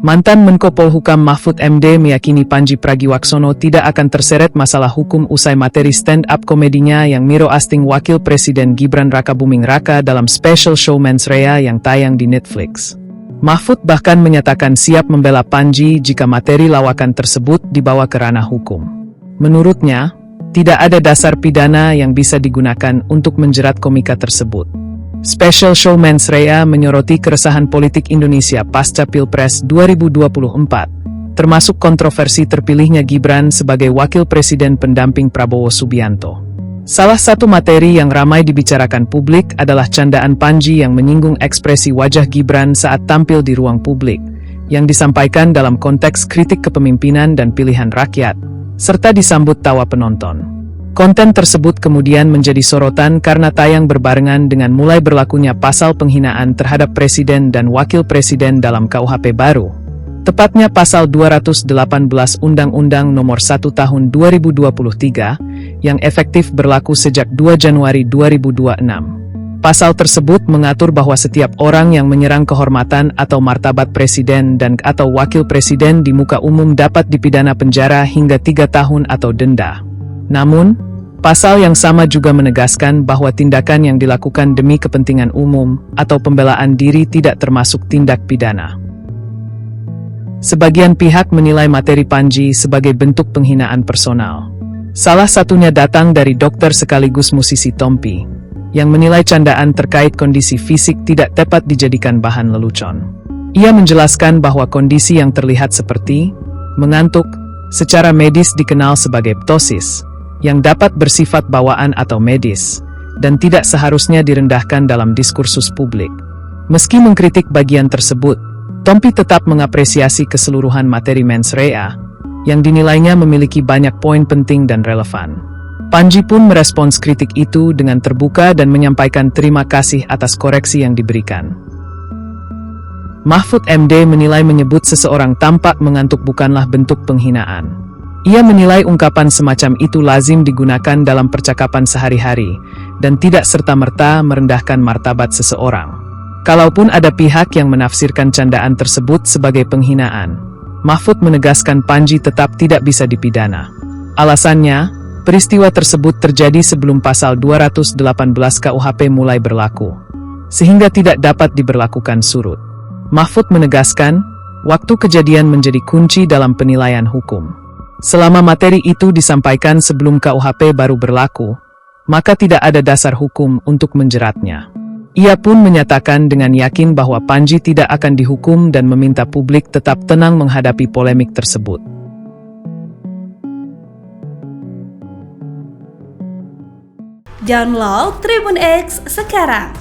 Mantan Menko Polhukam Mahfud MD meyakini Pandji Pragiwaksono tidak akan terseret masalah hukum usai materi stand-up komedinya yang Miro Asting Wakil Presiden Gibran Rakabuming Raka dalam special show Mens Rea yang tayang di Netflix. Mahfud bahkan menyatakan siap membela Pandji jika materi lawakan tersebut dibawa ke ranah hukum. Menurutnya, tidak ada dasar pidana yang bisa digunakan untuk menjerat komika tersebut. Special show Mens Rea menyoroti keresahan politik Indonesia pasca Pilpres 2024, termasuk kontroversi terpilihnya Gibran sebagai wakil presiden pendamping Prabowo Subianto. Salah satu materi yang ramai dibicarakan publik adalah candaan Pandji yang menyinggung ekspresi wajah Gibran saat tampil di ruang publik, yang disampaikan dalam konteks kritik kepemimpinan dan pilihan rakyat, serta disambut tawa penonton. Konten tersebut kemudian menjadi sorotan karena tayang berbarengan dengan mulai berlakunya pasal penghinaan terhadap presiden dan wakil presiden dalam KUHP baru. Tepatnya pasal 218 Undang-Undang Nomor 1 Tahun 2023 yang efektif berlaku sejak 2 Januari 2026. Pasal tersebut mengatur bahwa setiap orang yang menyerang kehormatan atau martabat presiden dan atau wakil presiden di muka umum dapat dipidana penjara hingga 3 tahun atau denda. Namun, pasal yang sama juga menegaskan bahwa tindakan yang dilakukan demi kepentingan umum atau pembelaan diri tidak termasuk tindak pidana. Sebagian pihak menilai materi Pandji sebagai bentuk penghinaan personal. Salah satunya datang dari dokter sekaligus musisi Tompi, yang menilai candaan terkait kondisi fisik tidak tepat dijadikan bahan lelucon. Ia menjelaskan bahwa kondisi yang terlihat seperti mengantuk, secara medis dikenal sebagai ptosis, yang dapat bersifat bawaan atau medis, dan tidak seharusnya direndahkan dalam diskursus publik. Meski mengkritik bagian tersebut, Tompi tetap mengapresiasi keseluruhan materi Mens Rea, yang dinilainya memiliki banyak poin penting dan relevan. Pandji pun merespons kritik itu dengan terbuka dan menyampaikan terima kasih atas koreksi yang diberikan. Mahfud MD menilai menyebut seseorang tampak mengantuk bukanlah bentuk penghinaan. Ia menilai ungkapan semacam itu lazim digunakan dalam percakapan sehari-hari, dan tidak serta-merta merendahkan martabat seseorang. Kalaupun ada pihak yang menafsirkan candaan tersebut sebagai penghinaan, Mahfud menegaskan Pandji tetap tidak bisa dipidana. Alasannya, peristiwa tersebut terjadi sebelum pasal 218 KUHP mulai berlaku, sehingga tidak dapat diberlakukan surut. Mahfud menegaskan, waktu kejadian menjadi kunci dalam penilaian hukum. Selama materi itu disampaikan sebelum KUHP baru berlaku, maka tidak ada dasar hukum untuk menjeratnya. Ia pun menyatakan dengan yakin bahwa Pandji tidak akan dihukum dan meminta publik tetap tenang menghadapi polemik tersebut. Download Tribun X sekarang,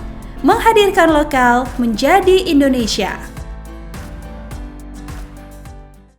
menghadirkan lokal menjadi Indonesia.